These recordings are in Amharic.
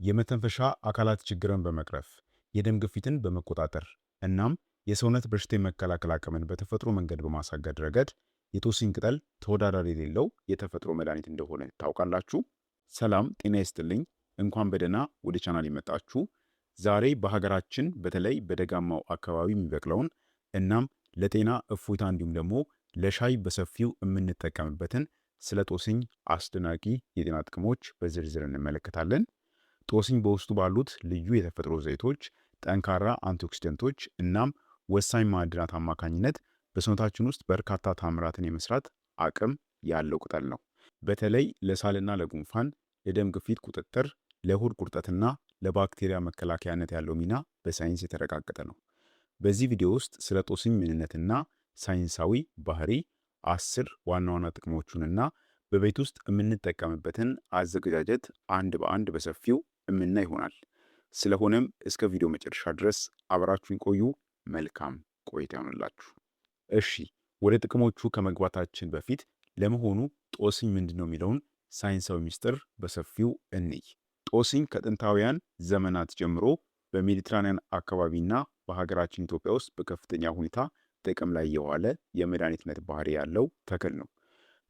የመተንፈሻ አካላት ችግርን በመቅረፍ የደም ግፊትን በመቆጣጠር እናም የሰውነት በሽታ የመከላከል አቅምን በተፈጥሮ መንገድ በማሳደግ ረገድ የጦስኝ ቅጠል ተወዳዳሪ የሌለው የተፈጥሮ መድኃኒት እንደሆነ ታውቃላችሁ። ሰላም ጤና ይስጥልኝ። እንኳን በደህና ወደ ቻናል የመጣችሁ። ዛሬ በሀገራችን በተለይ በደጋማው አካባቢ የሚበቅለውን እናም ለጤና እፎይታ እንዲሁም ደግሞ ለሻይ በሰፊው የምንጠቀምበትን ስለ ጦስኝ አስደናቂ የጤና ጥቅሞች በዝርዝር እንመለከታለን። ጦስኝ በውስጡ ባሉት ልዩ የተፈጥሮ ዘይቶች፣ ጠንካራ አንቲኦክሲደንቶች እናም ወሳኝ ማዕድናት አማካኝነት በሰውነታችን ውስጥ በርካታ ታምራትን የመስራት አቅም ያለው ቅጠል ነው። በተለይ ለሳልና ለጉንፋን፣ ለደም ግፊት ቁጥጥር፣ ለሆድ ቁርጠትና ለባክቴሪያ መከላከያነት ያለው ሚና በሳይንስ የተረጋገጠ ነው። በዚህ ቪዲዮ ውስጥ ስለ ጦስኝ ምንነትና ሳይንሳዊ ባህሪ 10 ዋና ዋና ጥቅሞቹንና በቤት ውስጥ የምንጠቀምበትን አዘገጃጀት አንድ በአንድ በሰፊው እምና ይሆናል። ስለሆነም እስከ ቪዲዮ መጨረሻ ድረስ አብራችሁን ቆዩ። መልካም ቆይታ ይሆንላችሁ። እሺ፣ ወደ ጥቅሞቹ ከመግባታችን በፊት ለመሆኑ ጦስኝ ምንድን ነው የሚለውን ሳይንሳዊ ምስጢር በሰፊው እንይ። ጦስኝ ከጥንታውያን ዘመናት ጀምሮ በሜዲትራኒያን አካባቢና በሀገራችን ኢትዮጵያ ውስጥ በከፍተኛ ሁኔታ ጥቅም ላይ የዋለ የመድኃኒትነት ባህሪ ያለው ተክል ነው።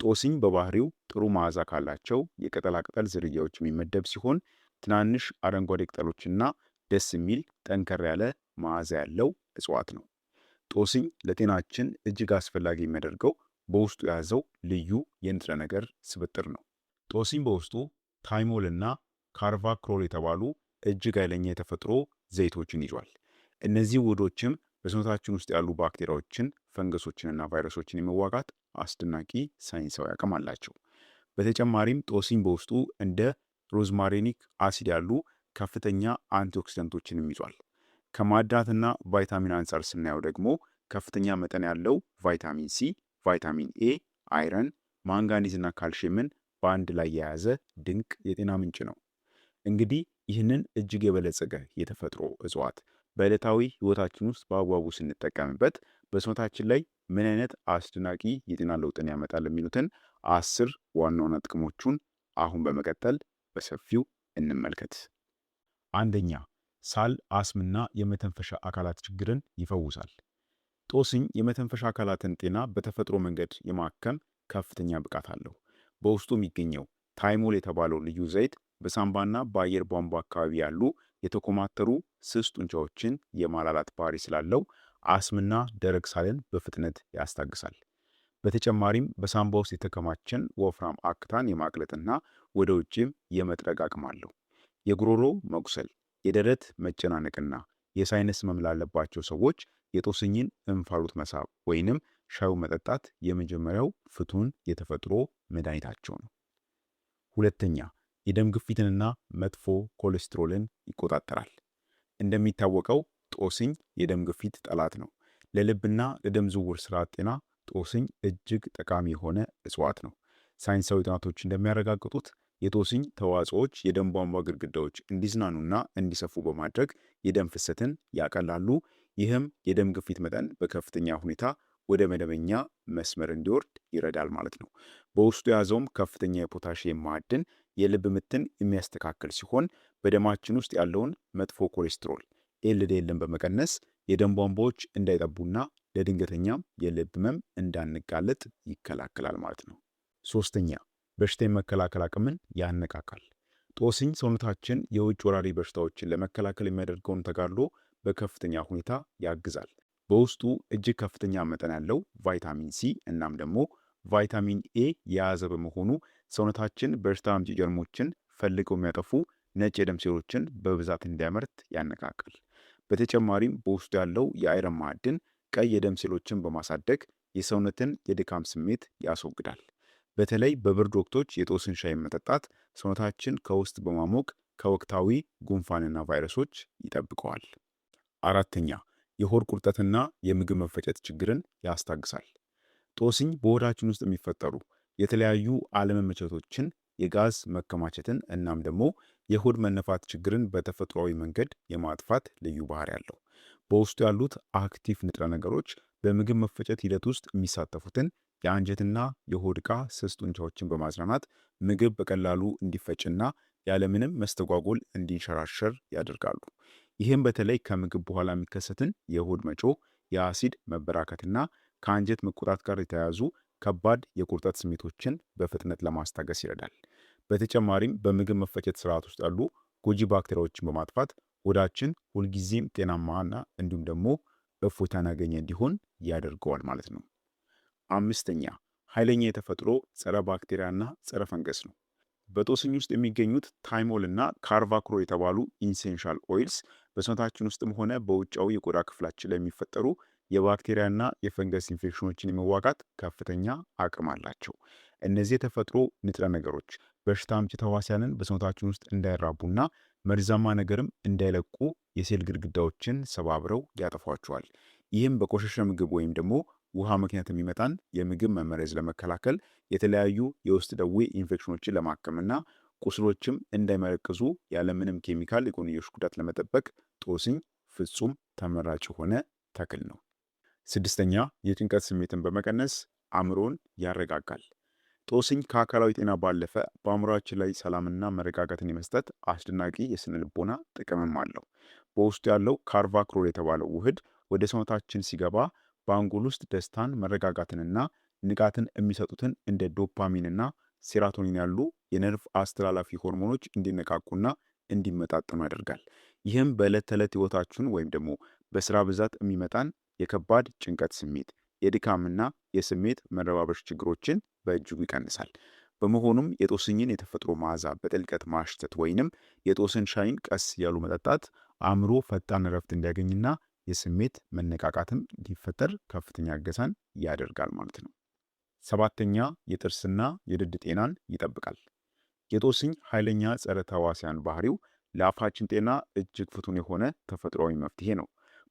ጦስኝ በባህሪው ጥሩ መዓዛ ካላቸው የቅጠላቅጠል ዝርያዎች የሚመደብ ሲሆን ትናንሽ አረንጓዴ ቅጠሎችና ደስ የሚል ጠንከር ያለ መዓዛ ያለው እጽዋት ነው። ጦስኝ ለጤናችን እጅግ አስፈላጊ የሚያደርገው በውስጡ የያዘው ልዩ የንጥረ ነገር ስብጥር ነው። ጦስኝ በውስጡ ታይሞል እና ካርቫክሮል የተባሉ እጅግ ኃይለኛ የተፈጥሮ ዘይቶችን ይዟል። እነዚህ ውህዶችም በሰውነታችን ውስጥ ያሉ ባክቴሪያዎችን፣ ፈንገሶችንና ቫይረሶችን የመዋጋት አስደናቂ ሳይንሳዊ አቅም አላቸው። በተጨማሪም ጦስኝ በውስጡ እንደ ሮዝማሪኒክ አሲድ ያሉ ከፍተኛ አንቲኦክሲደንቶችንም ይዟል። ከማዕድናትና ቫይታሚን አንጻር ስናየው ደግሞ ከፍተኛ መጠን ያለው ቫይታሚን ሲ፣ ቫይታሚን ኤ፣ አይረን፣ ማንጋኒዝ እና ካልሽየምን በአንድ ላይ የያዘ ድንቅ የጤና ምንጭ ነው። እንግዲህ ይህንን እጅግ የበለጸገ የተፈጥሮ እጽዋት በዕለታዊ ህይወታችን ውስጥ በአግባቡ ስንጠቀምበት በሰውነታችን ላይ ምን አይነት አስደናቂ የጤና ለውጥን ያመጣል የሚሉትን 10 ዋና ዋና ጥቅሞቹን አሁን በመቀጠል በሰፊው እንመልከት። አንደኛ፣ ሳል፣ አስምና የመተንፈሻ አካላት ችግርን ይፈውሳል። ጦስኝ የመተንፈሻ አካላትን ጤና በተፈጥሮ መንገድ የማከም ከፍተኛ ብቃት አለው። በውስጡ የሚገኘው ታይሞል የተባለው ልዩ ዘይት በሳምባና በአየር ቧንቧ አካባቢ ያሉ የተኮማተሩ ስስ ጡንቻዎችን የማላላት ባህሪ ስላለው አስምና ደረቅ ሳልን በፍጥነት ያስታግሳል። በተጨማሪም በሳምባ ውስጥ የተከማቸን ወፍራም አክታን የማቅለጥና ወደ ውጭም የመጥረግ አቅም አለው። የጉሮሮ መቁሰል፣ የደረት መጨናነቅና የሳይነስ ህመም ላለባቸው ሰዎች የጦስኝን እንፋሎት መሳብ ወይንም ሻዩ መጠጣት የመጀመሪያው ፍቱን የተፈጥሮ መድኃኒታቸው ነው። ሁለተኛ፣ የደም ግፊትንና መጥፎ ኮሌስትሮልን ይቆጣጠራል። እንደሚታወቀው ጦስኝ የደም ግፊት ጠላት ነው። ለልብና ለደም ዝውውር ስርዓት ጤና ጦስኝ እጅግ ጠቃሚ የሆነ እጽዋት ነው። ሳይንሳዊ ጥናቶች እንደሚያረጋግጡት የጦስኝ ተዋጽኦዎች የደም ቧንቧ ግድግዳዎች እንዲዝናኑና እንዲሰፉ በማድረግ የደም ፍሰትን ያቀላሉ። ይህም የደም ግፊት መጠን በከፍተኛ ሁኔታ ወደ መደበኛ መስመር እንዲወርድ ይረዳል ማለት ነው። በውስጡ የያዘውም ከፍተኛ የፖታሽየም ማዕድን የልብ ምትን የሚያስተካክል ሲሆን በደማችን ውስጥ ያለውን መጥፎ ኮሌስትሮል ኤልዲኤልን በመቀነስ የደም ቧንቧዎች እንዳይጠቡና ለድንገተኛም የልብ ህመም እንዳንጋለጥ ይከላከላል ማለት ነው። ሶስተኛ፣ በሽታ የመከላከል አቅምን ያነቃቃል። ጦስኝ ሰውነታችን የውጭ ወራሪ በሽታዎችን ለመከላከል የሚያደርገውን ተጋድሎ በከፍተኛ ሁኔታ ያግዛል። በውስጡ እጅግ ከፍተኛ መጠን ያለው ቫይታሚን ሲ እናም ደግሞ ቫይታሚን ኤ የያዘ በመሆኑ ሰውነታችን በሽታ አምጪ ጀርሞችን ፈልገው የሚያጠፉ ነጭ የደም ሴሎችን በብዛት እንዲያመርት ያነቃቃል። በተጨማሪም በውስጡ ያለው የአይረን ማዕድን ቀይ የደም ሴሎችን በማሳደግ የሰውነትን የድካም ስሜት ያስወግዳል። በተለይ በብርድ ወቅቶች የጦስኝ ሻይ መጠጣት ሰውነታችን ከውስጥ በማሞቅ ከወቅታዊ ጉንፋንና ቫይረሶች ይጠብቀዋል። አራተኛ፣ የሆድ ቁርጠትና የምግብ መፈጨት ችግርን ያስታግሳል። ጦስኝ በሆዳችን ውስጥ የሚፈጠሩ የተለያዩ አለመመቸቶችን፣ የጋዝ መከማቸትን እናም ደግሞ የሆድ መነፋት ችግርን በተፈጥሯዊ መንገድ የማጥፋት ልዩ ባህሪ ያለው። በውስጡ ያሉት አክቲቭ ንጥረ ነገሮች በምግብ መፈጨት ሂደት ውስጥ የሚሳተፉትን የአንጀትና የሆድ ዕቃ ስስ ጡንቻዎችን በማዝናናት ምግብ በቀላሉ እንዲፈጭና ያለምንም መስተጓጎል እንዲንሸራሸር ያደርጋሉ። ይህም በተለይ ከምግብ በኋላ የሚከሰትን የሆድ መጮህ፣ የአሲድ መበራከትና ከአንጀት መቆጣት ጋር የተያያዙ ከባድ የቁርጠት ስሜቶችን በፍጥነት ለማስታገስ ይረዳል። በተጨማሪም በምግብ መፈጨት ስርዓት ውስጥ ያሉ ጎጂ ባክቴሪያዎችን በማጥፋት ሆዳችን ሁልጊዜም ጤናማና እንዲሁም ደግሞ እፎይታን ያገኘ እንዲሆን ያደርገዋል ማለት ነው። አምስተኛ ኃይለኛ የተፈጥሮ ጸረ ባክቴሪያና ጸረ ፈንገስ ነው። በጦስኝ ውስጥ የሚገኙት ታይሞል እና ካርቫክሮ የተባሉ ኢንሴንሻል ኦይልስ በሰውነታችን ውስጥም ሆነ በውጫዊ የቆዳ ክፍላችን ላይ የሚፈጠሩ የባክቴሪያና የፈንገስ ኢንፌክሽኖችን የመዋጋት ከፍተኛ አቅም አላቸው። እነዚህ የተፈጥሮ ንጥረ ነገሮች በሽታ አምጪ ተህዋሲያንን በሰውነታችን ውስጥ እንዳይራቡና መርዛማ ነገርም እንዳይለቁ የሴል ግድግዳዎችን ሰባብረው ያጠፏቸዋል። ይህም በቆሸሸ ምግብ ወይም ደግሞ ውሃ ምክንያት የሚመጣን የምግብ መመረዝ ለመከላከል፣ የተለያዩ የውስጥ ደዌ ኢንፌክሽኖችን ለማከምና ቁስሎችም እንዳይመረቅዙ ያለምንም ኬሚካል የጎንዮሽ ጉዳት ለመጠበቅ ጦስኝ ፍጹም ተመራጭ የሆነ ተክል ነው። ስድስተኛ የጭንቀት ስሜትን በመቀነስ አእምሮን ያረጋጋል። ጦስኝ ከአካላዊ ጤና ባለፈ በአእምሮአችን ላይ ሰላምና መረጋጋትን የመስጠት አስደናቂ የስነ ልቦና ጥቅምም አለው። በውስጡ ያለው ካርቫክሮል የተባለው ውህድ ወደ ሰውነታችን ሲገባ በአንጎል ውስጥ ደስታን፣ መረጋጋትንና ንቃትን የሚሰጡትን እንደ ዶፓሚንና ሴራቶኒን ያሉ የነርቭ አስተላላፊ ሆርሞኖች እንዲነቃቁና እንዲመጣጠኑ ያደርጋል። ይህም በዕለት ተዕለት ህይወታችን ወይም ደግሞ በስራ ብዛት የሚመጣን የከባድ ጭንቀት ስሜት፣ የድካምና የስሜት መረባበሽ ችግሮችን በእጅጉ ይቀንሳል። በመሆኑም የጦስኝን የተፈጥሮ መዓዛ በጥልቀት ማሽተት ወይንም የጦስኝ ሻይን ቀስ ያሉ መጠጣት አእምሮ ፈጣን እረፍት እንዲያገኝና የስሜት መነቃቃትም እንዲፈጠር ከፍተኛ እገዛን ያደርጋል ማለት ነው። ሰባተኛ የጥርስና የድድ ጤናን ይጠብቃል። የጦስኝ ኃይለኛ ጸረ ተህዋሲያን ባህሪው ለአፋችን ጤና እጅግ ፍቱን የሆነ ተፈጥሯዊ መፍትሄ ነው።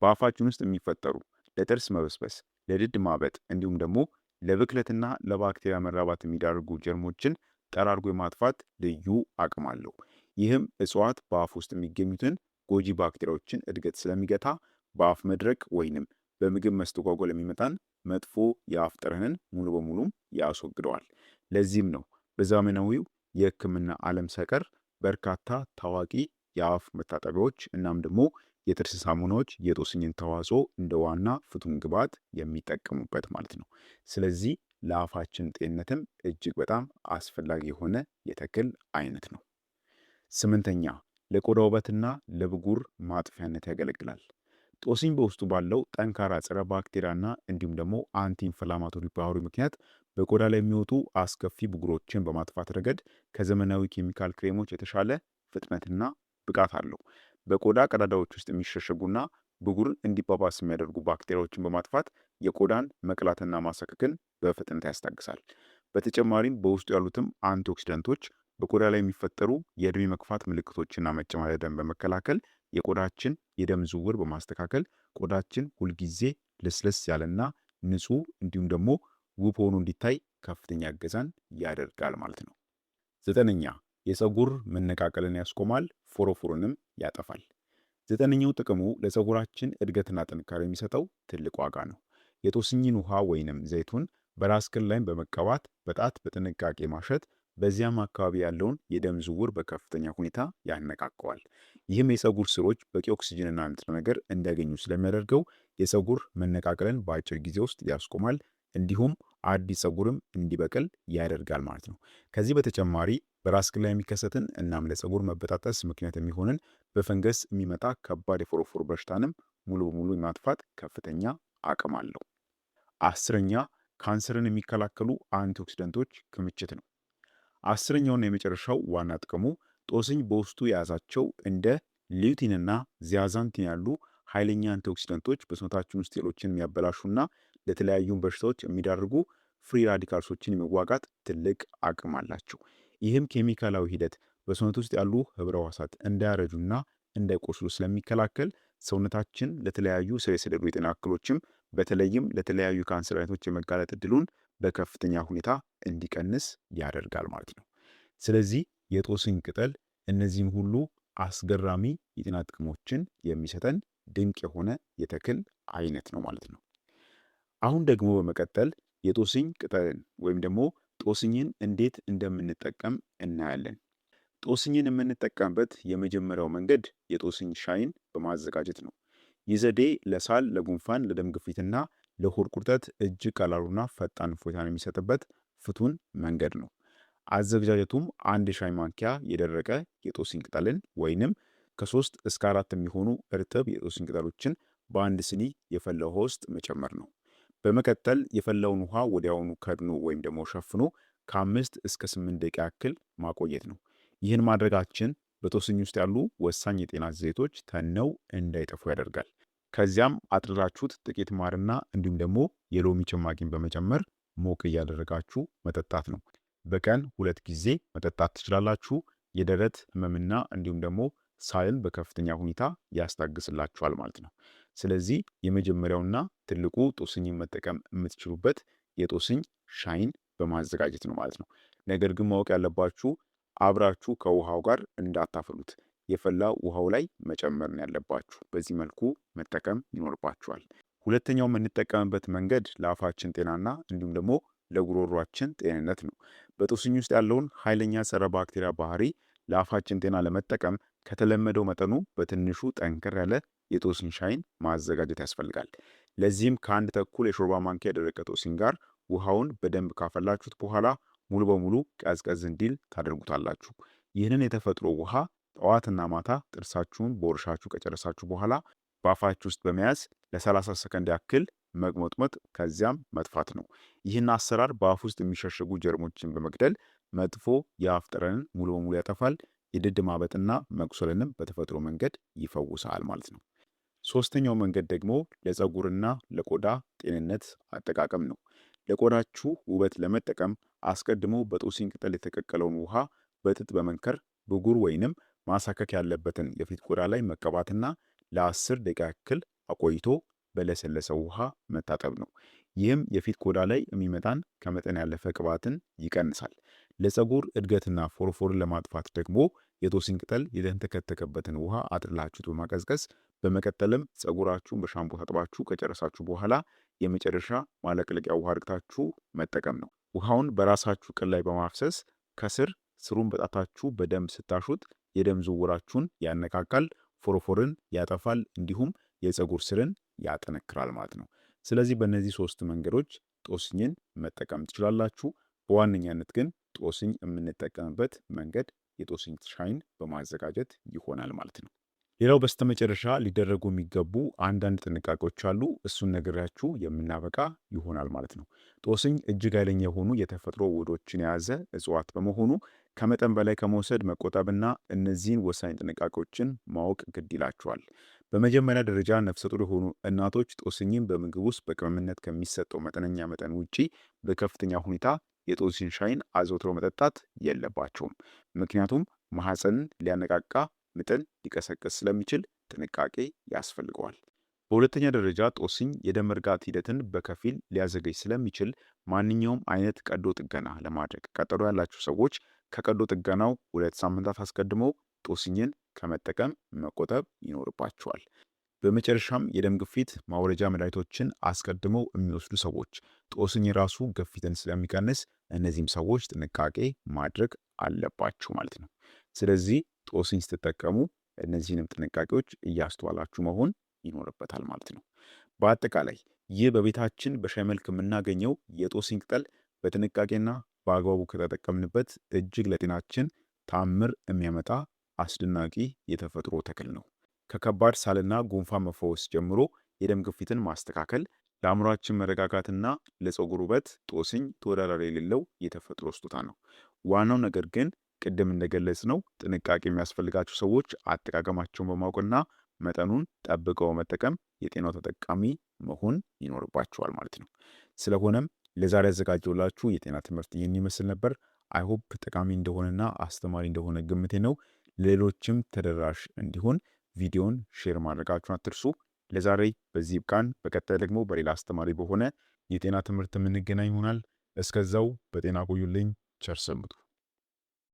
በአፋችን ውስጥ የሚፈጠሩ ለጥርስ መበስበስ፣ ለድድ ማበጥ እንዲሁም ደግሞ ለብክለትና ለባክቴሪያ መራባት የሚዳርጉ ጀርሞችን ጠራርጎ የማጥፋት ልዩ አቅም አለው። ይህም እጽዋት በአፍ ውስጥ የሚገኙትን ጎጂ ባክቴሪያዎችን እድገት ስለሚገታ በአፍ መድረቅ ወይንም በምግብ መስተጓጎል የሚመጣን መጥፎ የአፍ ጠረንን ሙሉ በሙሉም ያስወግደዋል። ለዚህም ነው በዘመናዊው የሕክምና ዓለም ሳይቀር በርካታ ታዋቂ የአፍ መታጠቢያዎች እናም ደግሞ የጥርስ ሳሙናዎች የጦስኝን ተዋጽኦ እንደ ዋና ፍቱን ግብዓት የሚጠቀሙበት ማለት ነው። ስለዚህ ለአፋችን ጤንነትም እጅግ በጣም አስፈላጊ የሆነ የተክል አይነት ነው። ስምንተኛ ለቆዳ ውበትና ለብጉር ማጥፊያነት ያገለግላል። ጦስኝ በውስጡ ባለው ጠንካራ ጸረ ባክቴሪያና እንዲሁም ደግሞ አንቲ ኢንፍላማቶሪ ባህሪ ምክንያት በቆዳ ላይ የሚወጡ አስከፊ ብጉሮችን በማጥፋት ረገድ ከዘመናዊ ኬሚካል ክሬሞች የተሻለ ፍጥነትና ብቃት አለው። በቆዳ ቀዳዳዎች ውስጥ የሚሸሸጉና ብጉርን እንዲባባስ የሚያደርጉ ባክቴሪያዎችን በማጥፋት የቆዳን መቅላትና ማሳከክን በፍጥነት ያስታግሳል። በተጨማሪም በውስጡ ያሉትም አንቲኦክሲዳንቶች በቆዳ ላይ የሚፈጠሩ የእድሜ መግፋት ምልክቶችና መጨማደድን በመከላከል የቆዳችን የደም ዝውውር በማስተካከል ቆዳችን ሁልጊዜ ለስለስ ያለና ንጹህ እንዲሁም ደግሞ ውብ ሆኖ እንዲታይ ከፍተኛ እገዛን ያደርጋል ማለት ነው። ዘጠነኛ የፀጉር መነቃቀልን ያስቆማል፣ ፎሮፎርንም ያጠፋል። ዘጠነኛው ጥቅሙ ለፀጉራችን እድገትና ጥንካሬ የሚሰጠው ትልቅ ዋጋ ነው። የጦስኝን ውሃ ወይንም ዘይቱን በራስ ቅል ላይ በመቀባት በጣት በጥንቃቄ ማሸት በዚያም አካባቢ ያለውን የደም ዝውውር በከፍተኛ ሁኔታ ያነቃቀዋል። ይህም የፀጉር ስሮች በቂ ኦክሲጅንና ንጥረ ነገር እንዲያገኙ ስለሚያደርገው የፀጉር መነቃቀልን በአጭር ጊዜ ውስጥ ያስቆማል፣ እንዲሁም አዲስ ፀጉርም እንዲበቅል ያደርጋል ማለት ነው። ከዚህ በተጨማሪ በራስ ቅል ላይ የሚከሰትን እናም ለፀጉር መበጣጠስ ምክንያት የሚሆንን በፈንገስ የሚመጣ ከባድ የፎሮፎር በሽታንም ሙሉ በሙሉ የማጥፋት ከፍተኛ አቅም አለው። አስረኛ ካንሰርን የሚከላከሉ አንቲኦክሲደንቶች ክምችት ነው። አስረኛውና የመጨረሻው ዋና ጥቅሙ ጦስኝ በውስጡ የያዛቸው እንደ ሊዩቲንና ዚያዛንቲን ያሉ ኃይለኛ አንቲኦክሲደንቶች በሰውነታችን ውስጥ ሴሎችን የሚያበላሹና ለተለያዩ በሽታዎች የሚዳርጉ ፍሪ ራዲካልሶችን የመዋጋት ትልቅ አቅም አላቸው። ይህም ኬሚካላዊ ሂደት በሰውነት ውስጥ ያሉ ህብረ ሕዋሳት እንዳያረጁና እንዳይቆስሉ ስለሚከላከል ሰውነታችን ለተለያዩ ስር የሰደዱ የጤና እክሎችም በተለይም ለተለያዩ ካንሰር አይነቶች የመጋለጥ እድሉን በከፍተኛ ሁኔታ እንዲቀንስ ያደርጋል ማለት ነው። ስለዚህ የጦስኝ ቅጠል እነዚህም ሁሉ አስገራሚ የጤና ጥቅሞችን የሚሰጠን ድንቅ የሆነ የተክል አይነት ነው ማለት ነው። አሁን ደግሞ በመቀጠል የጦስኝ ቅጠልን ወይም ደግሞ ጦስኝን እንዴት እንደምንጠቀም እናያለን። ጦስኝን የምንጠቀምበት የመጀመሪያው መንገድ የጦስኝ ሻይን በማዘጋጀት ነው። ይህ ዘዴ ለሳል፣ ለጉንፋን፣ ለደም ግፊትና ለሆድ ቁርጠት እጅግ ቀላሉና ፈጣን እፎይታን የሚሰጥበት ፍቱን መንገድ ነው። አዘገጃጀቱም አንድ የሻይ ማንኪያ የደረቀ የጦስኝ ቅጠልን ወይንም ከ3 እስከ 4 የሚሆኑ እርጥብ የጦስኝ ቅጠሎችን በአንድ ስኒ የፈላ ውሃ ውስጥ መጨመር ነው። በመቀጠል የፈላውን ውሃ ወዲያውኑ ከድኖ ወይም ደግሞ ሸፍኖ ከ5 እስከ 8 ደቂቃ ያክል ማቆየት ነው። ይህን ማድረጋችን በጦስኝ ውስጥ ያሉ ወሳኝ የጤና ዘይቶች ተነው እንዳይጠፉ ያደርጋል። ከዚያም አጥልላችሁት ጥቂት ማርና እንዲሁም ደግሞ የሎሚ ጭማቂን በመጨመር ሞቅ እያደረጋችሁ መጠጣት ነው። በቀን 2 ጊዜ መጠጣት ትችላላችሁ። የደረት ህመምና እንዲሁም ደግሞ ሳልን በከፍተኛ ሁኔታ ያስታግስላችኋል ማለት ነው። ስለዚህ የመጀመሪያውና ትልቁ ጦስኝን መጠቀም የምትችሉበት የጦስኝ ሻይን በማዘጋጀት ነው ማለት ነው። ነገር ግን ማወቅ ያለባችሁ አብራችሁ ከውሃው ጋር እንዳታፈሉት፣ የፈላ ውሃው ላይ መጨመር ነው ያለባችሁ። በዚህ መልኩ መጠቀም ይኖርባችኋል። ሁለተኛው የምንጠቀምበት መንገድ ለአፋችን ጤናና እንዲሁም ደግሞ ለጉሮሯችን ጤንነት ነው። በጦስኝ ውስጥ ያለውን ኃይለኛ ጸረ ባክቴሪያ ባህሪ ለአፋችን ጤና ለመጠቀም ከተለመደው መጠኑ በትንሹ ጠንከር ያለ የጦስኝ ሻይን ማዘጋጀት ያስፈልጋል። ለዚህም ከአንድ ተኩል የሾርባ ማንኪያ የደረቀ ጦስኝ ጋር ውሃውን በደንብ ካፈላችሁት በኋላ ሙሉ በሙሉ ቀዝቀዝ እንዲል ታደርጉታላችሁ። ይህንን የተፈጥሮ ውሃ ጠዋትና ማታ ጥርሳችሁን በወርሻችሁ ከጨረሳችሁ በኋላ በአፋችሁ ውስጥ በመያዝ ለ30 ሰከንድ ያክል መግሞጥመጥ ከዚያም መጥፋት ነው። ይህን አሰራር በአፍ ውስጥ የሚሸሸጉ ጀርሞችን በመግደል መጥፎ የአፍ ጠረንን ሙሉ በሙሉ ያጠፋል። የድድ ማበጥና መቁሰልንም በተፈጥሮ መንገድ ይፈውሳል ማለት ነው። ሶስተኛው መንገድ ደግሞ ለፀጉርና ለቆዳ ጤንነት አጠቃቀም ነው። ለቆዳችሁ ውበት ለመጠቀም አስቀድሞ በጦስኝ ቅጠል የተቀቀለውን ውሃ በጥጥ በመንከር ብጉር ወይንም ማሳከክ ያለበትን የፊት ቆዳ ላይ መቀባትና ለ10 ደቂቃ ያክል አቆይቶ በለሰለሰ ውሃ መታጠብ ነው። ይህም የፊት ቆዳ ላይ የሚመጣን ከመጠን ያለፈ ቅባትን ይቀንሳል። ለፀጉር እድገትና ፎርፎርን ለማጥፋት ደግሞ የጦስኝ ቅጠል የተንተከተከበትን ውሃ አጥልላችሁት በማቀዝቀዝ በመቀጠልም ፀጉራችሁን በሻምፖ ታጥባችሁ ከጨረሳችሁ በኋላ የመጨረሻ ማለቅለቂያ ውሃ አድርጋችሁ መጠቀም ነው። ውሃውን በራሳችሁ ቅል ላይ በማፍሰስ ከስር ስሩን በጣታችሁ በደንብ ስታሹት የደም ዝውውራችሁን ያነቃቃል፣ ፎርፎርን ያጠፋል፣ እንዲሁም የፀጉር ስርን ያጠነክራል ማለት ነው። ስለዚህ በእነዚህ 3 መንገዶች ጦስኝን መጠቀም ትችላላችሁ። በዋነኛነት ግን ጦስኝ የምንጠቀምበት መንገድ የጦስኝ ሻይን በማዘጋጀት ይሆናል ማለት ነው። ሌላው በስተመጨረሻ ሊደረጉ የሚገቡ አንዳንድ ጥንቃቄዎች አሉ። እሱን ነግሬያችሁ የምናበቃ ይሆናል ማለት ነው። ጦስኝ እጅግ ኃይለኛ የሆኑ የተፈጥሮ ውህዶችን የያዘ እጽዋት በመሆኑ ከመጠን በላይ ከመውሰድ መቆጠብና እነዚህን ወሳኝ ጥንቃቄዎችን ማወቅ ግድ ይላቸዋል። በመጀመሪያ ደረጃ ነፍሰ ጡር የሆኑ እናቶች ጦስኝን በምግብ ውስጥ በቅመምነት ከሚሰጠው መጠነኛ መጠን ውጪ በከፍተኛ ሁኔታ የጦስኝ ሻይን አዘውትረው መጠጣት የለባቸውም። ምክንያቱም ማህፀንን ሊያነቃቃ ምጥን ሊቀሰቅስ ስለሚችል ጥንቃቄ ያስፈልገዋል። በሁለተኛ ደረጃ ጦስኝ የደም እርጋት ሂደትን በከፊል ሊያዘገይ ስለሚችል ማንኛውም አይነት ቀዶ ጥገና ለማድረግ ቀጠሮ ያላቸው ሰዎች ከቀዶ ጥገናው 2 ሳምንታት አስቀድመው ጦስኝን ከመጠቀም መቆጠብ ይኖርባቸዋል። በመጨረሻም የደም ግፊት ማውረጃ መድኃኒቶችን አስቀድመው የሚወስዱ ሰዎች ጦስኝ ራሱ ግፊትን ስለሚቀንስ እነዚህም ሰዎች ጥንቃቄ ማድረግ አለባቸው ማለት ነው። ስለዚህ ጦስኝ ስትጠቀሙ እነዚህንም ጥንቃቄዎች እያስተዋላችሁ መሆን ይኖርበታል ማለት ነው። በአጠቃላይ ይህ በቤታችን በሻይ መልክ የምናገኘው የጦስኝ ቅጠል በጥንቃቄና በአግባቡ ከተጠቀምንበት እጅግ ለጤናችን ታምር የሚያመጣ አስደናቂ የተፈጥሮ ተክል ነው። ከከባድ ሳልና ጉንፋን መፈወስ ጀምሮ የደም ግፊትን ማስተካከል፣ ለአእምሯችን መረጋጋትና ለፀጉር ውበት ጦስኝ ተወዳዳሪ የሌለው የተፈጥሮ ስጦታ ነው። ዋናው ነገር ግን ቅድም እንደገለጽ ነው ጥንቃቄ የሚያስፈልጋቸው ሰዎች አጠቃቀማቸውን በማወቅና መጠኑን ጠብቀው መጠቀም የጤናው ተጠቃሚ መሆን ይኖርባቸዋል ማለት ነው። ስለሆነም ለዛሬ ያዘጋጀውላችሁ የጤና ትምህርት ይህን ይመስል ነበር። አይሆፕ ጠቃሚ እንደሆነና አስተማሪ እንደሆነ ግምቴ ነው። ሌሎችም ተደራሽ እንዲሆን ቪዲዮን ሼር ማድረጋችሁን አትርሱ። ለዛሬ በዚህ ይብቃን። በቀጣይ ደግሞ በሌላ አስተማሪ በሆነ የጤና ትምህርት የምንገናኝ ይሆናል። እስከዛው በጤና ቆዩልኝ። ቸር ሰንብቱ።